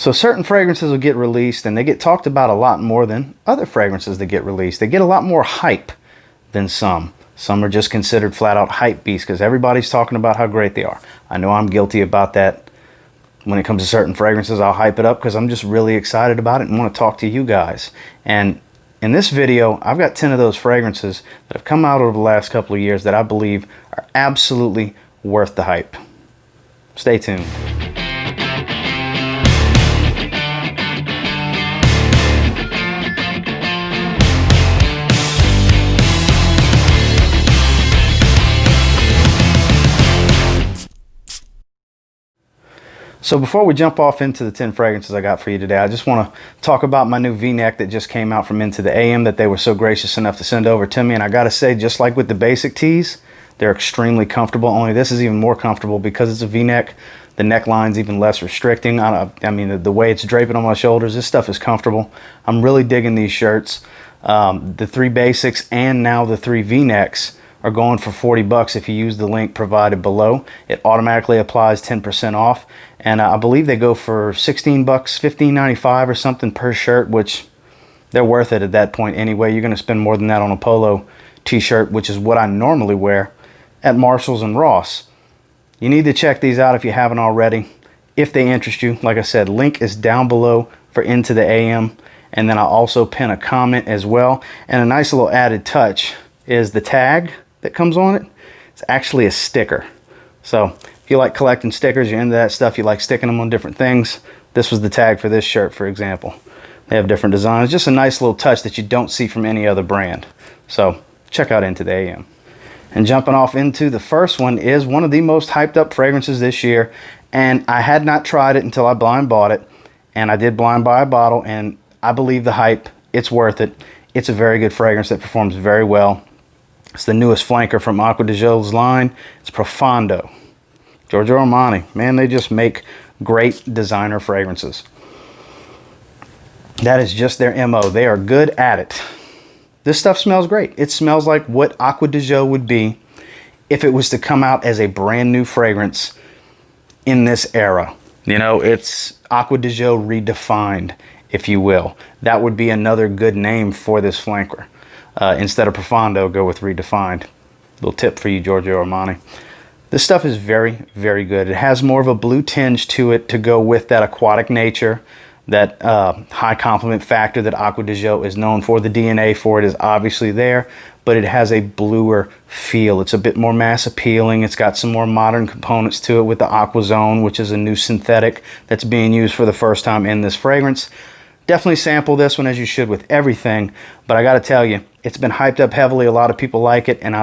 So certain fragrances will get released and they get talked about a lot more than other fragrances that get released. They get a lot more hype than some. Some are just considered flat out hype beasts because everybody's talking about how great they are. I know I'm guilty about that. When it comes to certain fragrances, I'll hype it up because I'm just really excited about it and want to talk to you guys. And in this video, I've got 10 of those fragrances that have come out over the last couple of years that I believe are absolutely worth the hype. Stay tuned. So before we jump off into the 10 fragrances I got for you today, I just want to talk about my new V-neck that just came out from Into the AM that they were so gracious enough to send over to me. And I got to say, just like with the basic tees, they're extremely comfortable. Only this is even more comfortable because it's a V-neck. The neckline's even less restricting. I mean, the way it's draping on my shoulders, this stuff is comfortable. I'm really digging these shirts. The 3 basics and now the 3 V-necks are going for 40 bucks if you use the link provided below. It automatically applies 10% off. And I believe they go for 16 bucks, $15.95 or something per shirt, which they're worth it at that point anyway. You're going to spend more than that on a polo t-shirt, which is what I normally wear at Marshalls and Ross. You need to check these out if you haven't already. If they interest you, like I said, link is down below for Into the AM. And then I'll also pin a comment as well. And a nice little added touch is the tag that comes on it. It's actually a sticker. So if you like collecting stickers, you're into that stuff, you like sticking them on different things, this was the tag for this shirt, for example. They have different designs. Just a nice little touch that you don't see from any other brand. So check out Into the AM. And jumping off into the first one is one of the most hyped up fragrances this year. And I had not tried it until I blind bought it. And I did blind buy a bottle, and I believe the hype. It's worth it. It's a very good fragrance that performs very well. It's the newest flanker from Acqua di Gio's line. It's Profondo. Giorgio Armani. Man, they just make great designer fragrances. That is just their MO. They are good at it. This stuff smells great. It smells like what Acqua di Gio would be if it was to come out as a brand new fragrance in this era. You know, it's Acqua di Gio redefined, if you will. That would be another good name for this flanker. Instead of Profondo, go with redefined. Little tip for you, Giorgio Armani. This stuff is very, very good. It has more of a blue tinge to it to go with that aquatic nature, that high compliment factor that Acqua di Gio is known for. The DNA for it is obviously there, but it has a bluer feel. It's a bit more mass appealing. It's got some more modern components to it with the Aqua Zone, which is a new synthetic that's being used for the first time in this fragrance. Definitely sample this one, as you should with everything, but I got to tell you, it's been hyped up heavily. A lot of people like it, and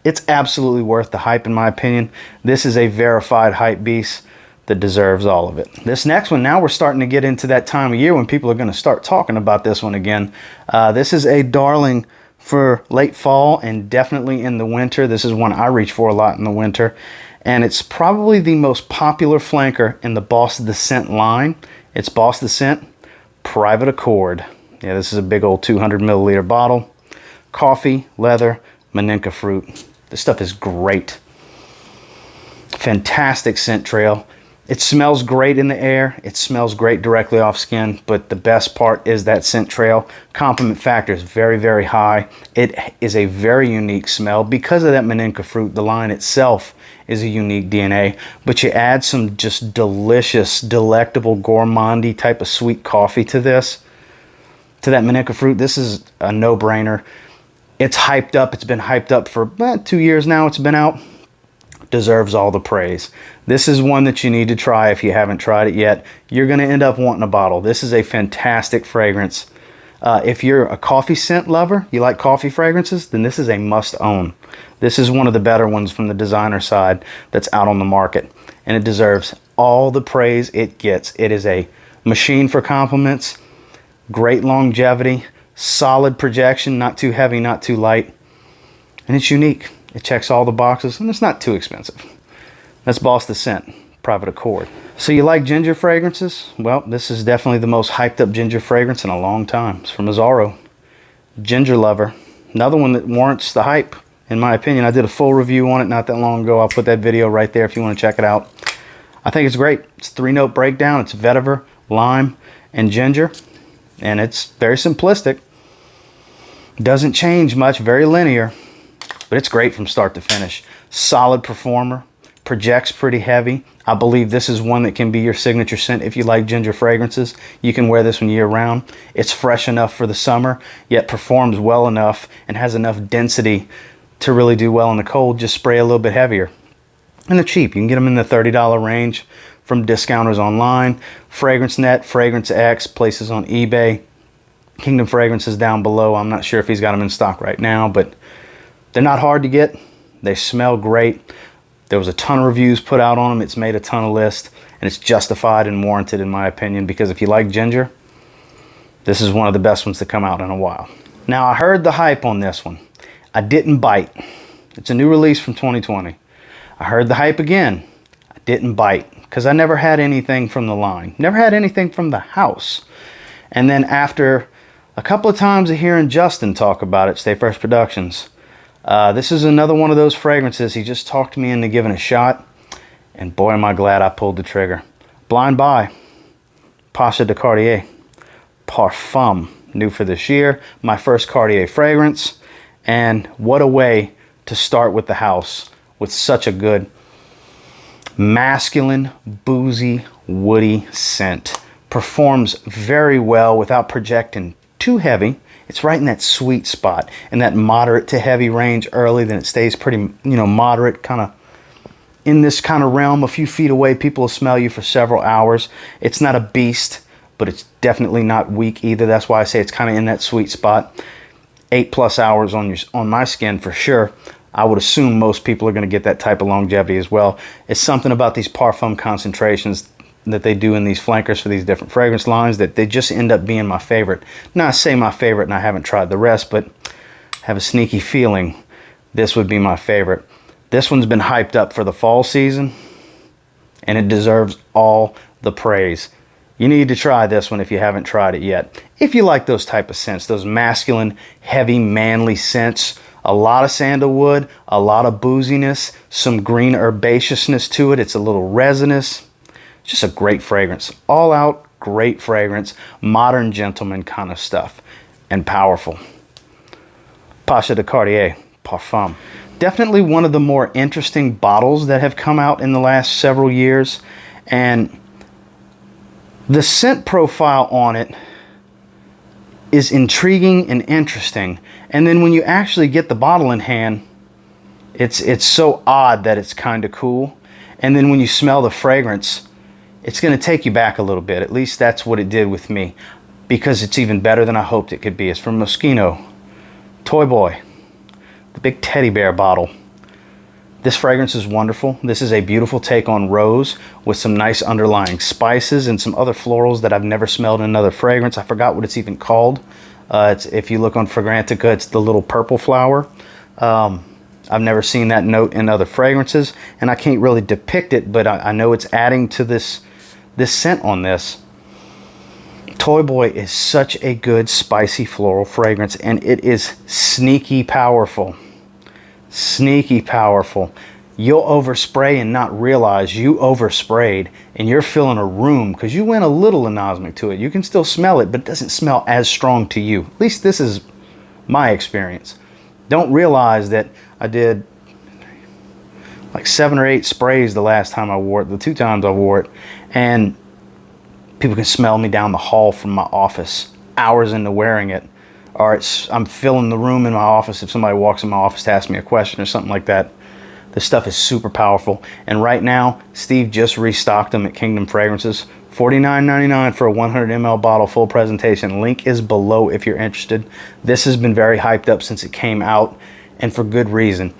it's absolutely worth the hype in my opinion. This is a verified hype beast that deserves all of it. This next one, now we're starting to get into that time of year when people are going to start talking about this one again. This is a darling for late fall and definitely in the winter. This is one I reach for a lot in the winter, and it's probably the most popular flanker in the Boss of the Scent line. It's Boss of the Scent Private Accord. Yeah, this is a big old 200 milliliter bottle. Coffee, leather, maninka fruit. This stuff is great. Fantastic scent trail. It smells great in the air. It smells great directly off skin, but the best part is that scent trail. Compliment factor is very, very high. It is a very unique smell. Because of that maninka fruit, the line itself is a unique DNA, but you add some just delicious, delectable, gourmandy type of sweet coffee to this, to that maninka fruit. This is a no-brainer. It's hyped up. It's been hyped up for about 2 years now. It's been out. Deserves all the praise. This is one that you need to try if you haven't tried it yet. You're going to end up wanting a bottle. This is a fantastic fragrance. If you're a coffee scent lover, you like coffee fragrances, then this is a must own. This is one of the better ones from the designer side that's out on the market, and it deserves all the praise it gets. It is a machine for compliments, great longevity, solid projection, not too heavy, not too light, and it's unique. It checks all the boxes, and it's not too expensive. That's Boss the Scent Private Accord. So you like ginger fragrances? Well, this is definitely the most hyped up ginger fragrance in a long time. It's from Zaharoff. Ginger Lover. Another one that warrants the hype, in my opinion. I did a full review on it not that long ago. I'll put that video right there if you want to check it out. I think it's great. It's 3-note breakdown. It's vetiver, lime, and ginger. And it's very simplistic. Doesn't change much, very linear, but it's great from start to finish. Solid performer, projects pretty heavy. I believe this is one that can be your signature scent if you like ginger fragrances. You can wear this one year round. It's fresh enough for the summer, yet performs well enough and has enough density to really do well in the cold. Just spray a little bit heavier. And they're cheap. You can get them in the $30 range from discounters online, Fragrance Net, Fragrance X, places on eBay. Kingdom Fragrances down below. I'm not sure if he's got them in stock right now, but they're not hard to get. They smell great. There was a ton of reviews put out on them. It's made a ton of lists, and it's justified and warranted in my opinion, because if you like ginger, this is one of the best ones to come out in a while. Now, I heard the hype on this one. I didn't bite. It's a new release from 2020. I heard the hype again. I didn't bite because I never had anything from the line. Never had anything from the house. And then after a couple of times of hearing Justin talk about it, Stay Fresh Productions, this is another one of those fragrances he just talked me into giving a shot, and boy am I glad I pulled the trigger. Blind Buy, Pasha de Cartier, Parfum, new for this year, my first Cartier fragrance, and what a way to start with the house with such a good masculine, boozy, woody scent. Performs very well without projecting too heavy. It's right in that sweet spot, in that moderate to heavy range early, then it stays pretty, moderate, kind of in this kind of realm. A few feet away, people will smell you for several hours. It's not a beast, but it's definitely not weak either. That's why I say it's kind of in that sweet spot. 8+ hours on my skin for sure. I would assume most people are going to get that type of longevity as well. It's something about these parfum concentrations that they do in these flankers for these different fragrance lines that they just end up being my favorite. Now, I say my favorite and I haven't tried the rest, but have a sneaky feeling this would be my favorite. This one's been hyped up for the fall season, and it deserves all the praise. You need to try this one if you haven't tried it yet. If you like those type of scents, those masculine, heavy, manly scents, a lot of sandalwood, a lot of booziness, some green herbaceousness to it. It's a little resinous. Just a great fragrance. All out great fragrance. Modern gentleman kind of stuff. And powerful. Pasha de Cartier, Parfum. Definitely one of the more interesting bottles that have come out in the last several years. And the scent profile on it is intriguing and interesting. And then when you actually get the bottle in hand, it's so odd that it's kind of cool. And then when you smell the fragrance, it's going to take you back a little bit. At least that's what it did with me, because it's even better than I hoped it could be. It's from Moschino Toy Boy, the big teddy bear bottle. This fragrance is wonderful. This is a beautiful take on rose with some nice underlying spices and some other florals that I've never smelled in another fragrance. I forgot what it's even called. If you look on Fragrantica, it's the little purple flower. I've never seen that note in other fragrances, and I can't really depict it, but I know it's adding to this scent on this. Toy Boy is such a good spicy floral fragrance, and it is sneaky powerful. Sneaky powerful. You'll overspray and not realize you oversprayed, and you're filling a room because you went a little anosmic to it. You can still smell it, but it doesn't smell as strong to you. At least this is my experience. Don't realize that I did like 7 or 8 sprays the last time I wore it, the 2 times I wore it, and people can smell me down the hall from my office hours into wearing it. Or I'm filling the room in my office if somebody walks in my office to ask me a question or something like that. This stuff is super powerful. And right now, Steve just restocked them at Kingdom Fragrances. $49.99 for a 100 ml bottle, full presentation. Link is below if you're interested. This has been very hyped up since it came out, and for good reason.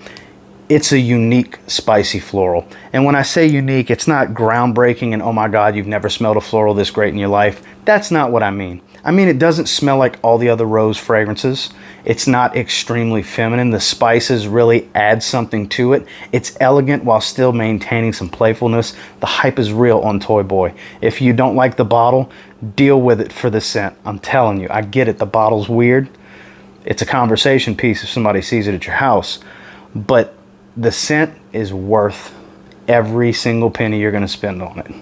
It's a unique spicy floral. And when I say unique, it's not groundbreaking and oh my God, you've never smelled a floral this great in your life. That's not what I mean. I mean, it doesn't smell like all the other rose fragrances. It's not extremely feminine. The spices really add something to it. It's elegant while still maintaining some playfulness. The hype is real on Toy Boy. If you don't like the bottle, deal with it for the scent. I'm telling you, I get it. The bottle's weird. It's a conversation piece if somebody sees it at your house. But the scent is worth every single penny you're going to spend on it.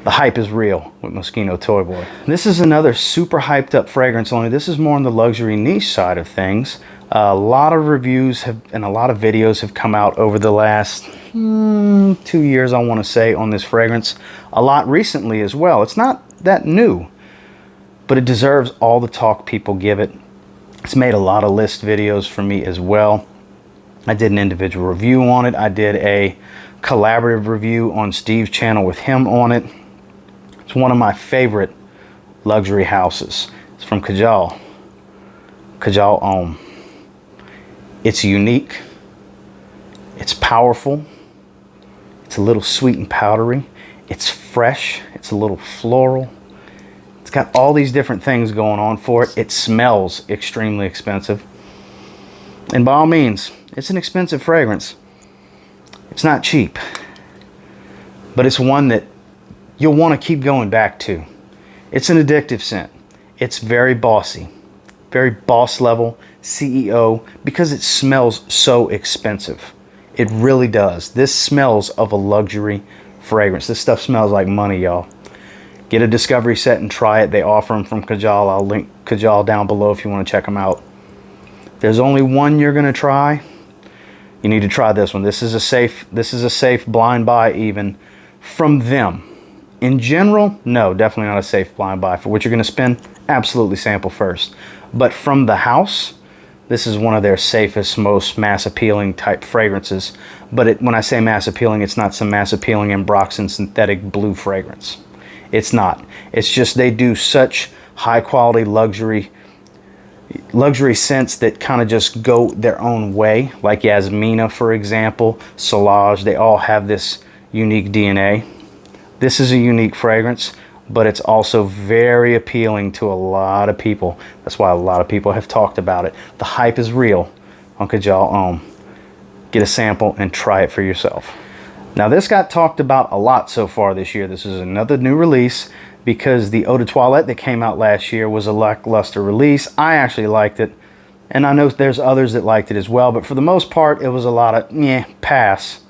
The hype is real with Moschino Toy Boy. This is another super hyped up fragrance, only this is more on the luxury niche side of things. A lot of reviews and a lot of videos have come out over the last 2 years, I want to say, on this fragrance. A lot recently as well. It's not that new, but it deserves all the talk people give it. It's made a lot of list videos for me as well. I did an individual review on it. I did a collaborative review on Steve's channel with him on it. It's one of my favorite luxury houses. It's from Kajal. Kajal Homme. It's unique. It's powerful. It's a little sweet and powdery. It's fresh. It's a little floral. It's got all these different things going on for it. It smells extremely expensive. And by all means, it's an expensive fragrance. It's not cheap. But it's one that you'll want to keep going back to. It's an addictive scent. It's very bossy. Very boss level, CEO, because it smells so expensive. It really does. This smells of a luxury fragrance. This stuff smells like money, y'all. Get a discovery set and try it. They offer them from Kajal. I'll link Kajal down below if you want to check them out. If there's only one you're going to try, you need to try this one. This is a safe blind buy even from them. In general, no, definitely not a safe blind buy. For what you're going to spend, absolutely sample first. But from the house, this is one of their safest, most mass appealing type fragrances. But when I say mass appealing, it's not some mass appealing Ambroxan synthetic blue fragrance. It's not. It's just they do such high quality luxury scents that kind of just go their own way. Like Yasmina, for example, Solange, they all have this unique DNA. This is a unique fragrance, but it's also very appealing to a lot of people. That's why a lot of people have talked about it. The hype is real on Kajal Homme. Get a sample and try it for yourself. Now this got talked about a lot so far this year. This is another new release because the Eau de Toilette that came out last year was a lackluster release. I actually liked it, and I know there's others that liked it as well, but for the most part it was a lot of pass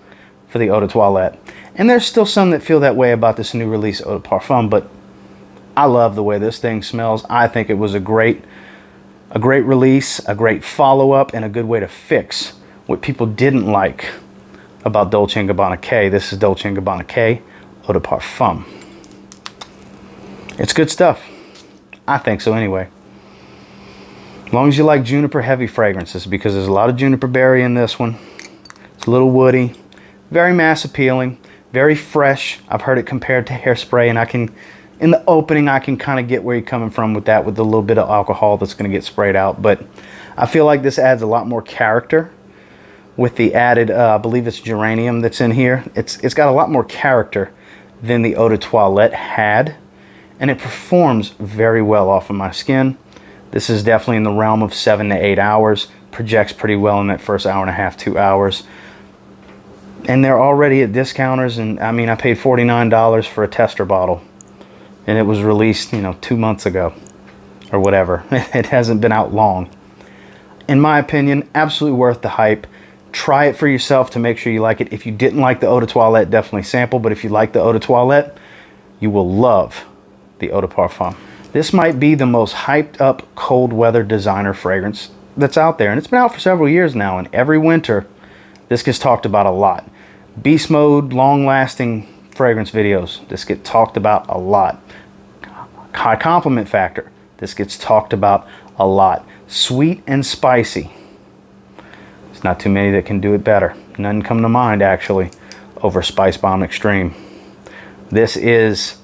for the Eau de Toilette. And there's still some that feel that way about this new release Eau de Parfum, but I love the way this thing smells. I think it was a great release, a great follow-up, and a good way to fix what people didn't like about Dolce Gabbana K. This is Dolce Gabbana K Eau de Parfum. It's good stuff. I think so anyway. As long as you like juniper heavy fragrances, because there's a lot of juniper berry in this one. It's a little woody, very mass appealing, very fresh. I've heard it compared to hairspray, and in the opening I can kind of get where you're coming from with that, with the little bit of alcohol that's going to get sprayed out. But I feel like this adds a lot more character with the added, I believe it's geranium that's in here. It's got a lot more character than the Eau de Toilette had, and it performs very well off of my skin. This is definitely in the realm of 7 to 8 hours. Projects pretty well in that first hour and a half, 2 hours. And they're already at discounters, and I mean, I paid $49 for a tester bottle, and it was released, 2 months ago or whatever. It hasn't been out long. In my opinion, absolutely worth the hype. Try it for yourself to make sure you like it. If you didn't like the Eau de Toilette, definitely sample, but if you like the Eau de Toilette, you will love the Eau de Parfum. This might be the most hyped up cold weather designer fragrance that's out there, and it's been out for several years now, and every winter this gets talked about a lot. Beast mode, long-lasting fragrance videos, this gets talked about a lot. High compliment factor, this gets talked about a lot. Sweet and spicy, there's not too many that can do it better. None come to mind actually over Spice Bomb Extreme. This is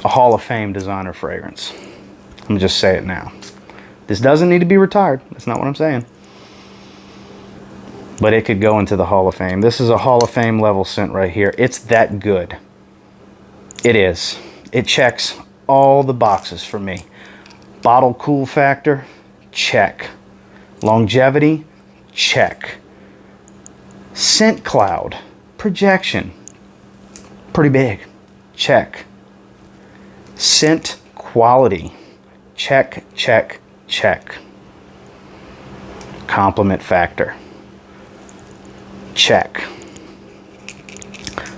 a Hall of Fame designer fragrance. Let me just say it now. This doesn't need to be retired. That's not what I'm saying. But it could go into the Hall of Fame. This is a Hall of Fame level scent right here. It's that good. It is. It checks all the boxes for me. Bottle cool factor, check. Longevity, check. Scent cloud, projection, pretty big, check. Scent quality, check, check, check. Compliment factor, check.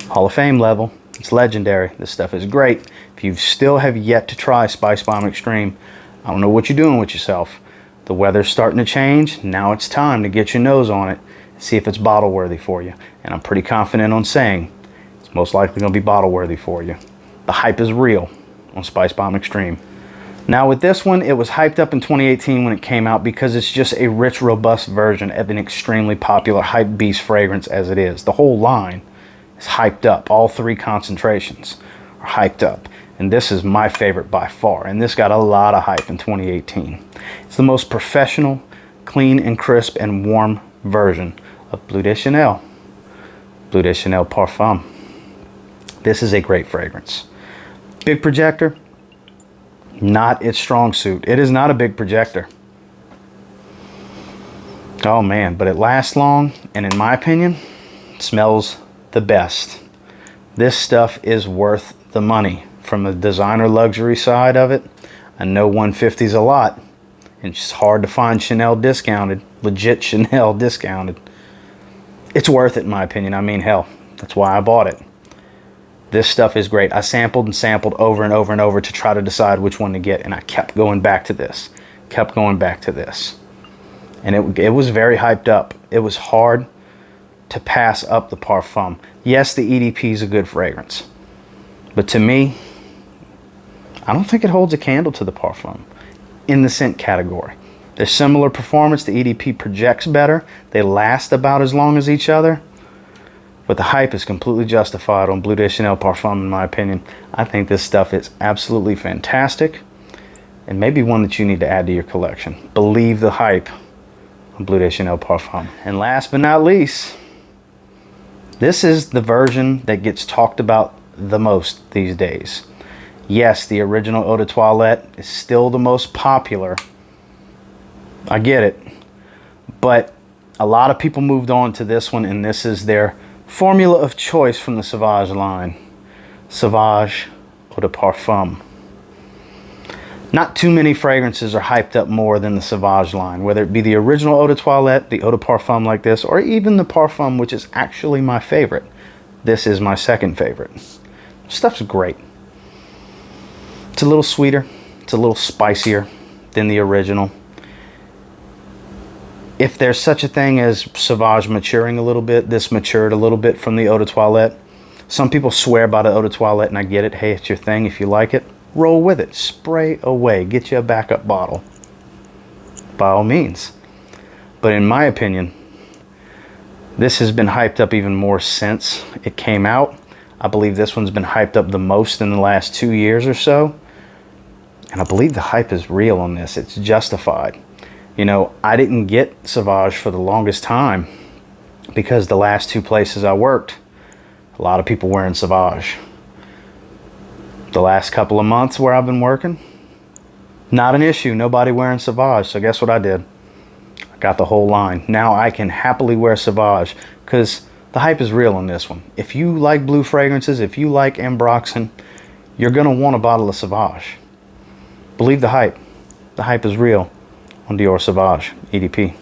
Hall of Fame level, It's legendary. This stuff is great. If you still have yet to try Spice Bomb Extreme, I don't know what you're doing with yourself. The weather's starting to change. Now it's time to get your nose on it, see if it's bottle worthy for you. And I'm pretty confident on saying it's most likely going to be bottle worthy for you. The hype is real on Spice Bomb Extreme. Now with this one, it was hyped up in 2018 when it came out because it's just a rich, robust version of an extremely popular hype beast fragrance as it is. The whole line is hyped up. All three concentrations are hyped up. And this is my favorite by far. And this got a lot of hype in 2018. It's the most professional, clean and crisp and warm version of Bleu de Chanel. Bleu de Chanel Parfum. This is a great fragrance. Big projector, not its strong suit. It is not a big projector. Oh man, but it lasts long, and in my opinion, smells the best. This stuff is worth the money. From the designer luxury side of it, I know 150 is a lot. It's hard to find Chanel discounted, legit Chanel discounted. It's worth it in my opinion. I mean, hell, that's why I bought it. This stuff is great. I sampled and sampled over and over and over to try to decide which one to get, and I kept going back to this. Kept going back to this. And it was very hyped up. It was hard to pass up the Parfum. Yes, the EDP is a good fragrance. But to me, I don't think it holds a candle to the Parfum in the scent category. They're similar performance. The EDP projects better. They last about as long as each other. But the hype is completely justified on Bleu de Chanel Parfum in my opinion. I think this stuff is absolutely fantastic. And maybe one that you need to add to your collection. Believe the hype on Bleu de Chanel Parfum. And last but not least, this is the version that gets talked about the most these days. Yes, the original Eau de Toilette is still the most popular. I get it. But a lot of people moved on to this one, and this is their formula of choice from the Sauvage line. Sauvage Eau de Parfum. Not too many fragrances are hyped up more than the Sauvage line, whether it be the original Eau de Toilette, the Eau de Parfum like this, or even the Parfum, which is actually my favorite. This is my second favorite. Stuff's great. It's a little sweeter. It's a little spicier than the original. If there's such a thing as Sauvage maturing a little bit, this matured a little bit from the Eau de Toilette. Some people swear by the Eau de Toilette, and I get it. Hey, it's your thing. If you like it, roll with it. Spray away. Get you a backup bottle. By all means. But in my opinion, this has been hyped up even more since it came out. I believe this one's been hyped up the most in the last 2 years or so. And I believe the hype is real on this. It's justified. You know, I didn't get Sauvage for the longest time because the last two places I worked, a lot of people wearing Sauvage. The last couple of months where I've been working, not an issue. Nobody wearing Sauvage. So guess what I did? I got the whole line. Now I can happily wear Sauvage because the hype is real on this one. If you like blue fragrances, if you like Ambroxan, you're going to want a bottle of Sauvage. Believe the hype. The hype is real on Dior Sauvage EDP.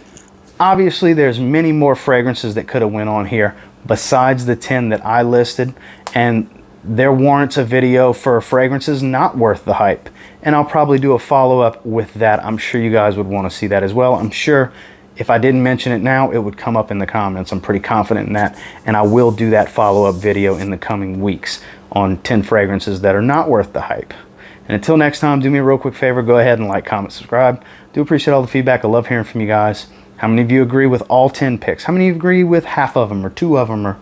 Obviously, there's many more fragrances that could have went on here besides the 10 that I listed, and there warrants a video for fragrances not worth the hype. And I'll probably do a follow-up with that. I'm sure you guys would want to see that as well. I'm sure if I didn't mention it now, it would come up in the comments. I'm pretty confident in that. And I will do that follow-up video in the coming weeks on 10 fragrances that are not worth the hype. And until next time, do me a real quick favor. Go ahead and like, comment, subscribe. Do appreciate all the feedback. I love hearing from you guys. How many of you agree with all 10 picks? How many of you agree with half of them or 2 of them? Or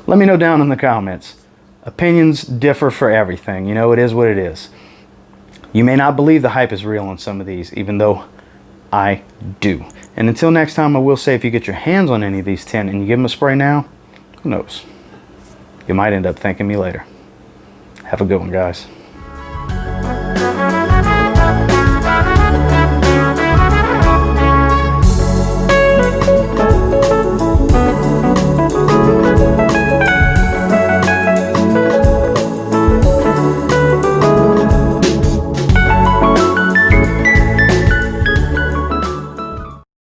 let me know down in the comments. Opinions differ for everything. You know, it is what it is. You may not believe the hype is real on some of these, even though I do. And until next time, I will say if you get your hands on any of these 10 and you give them a spray now, who knows? You might end up thanking me later. Have a good one, guys.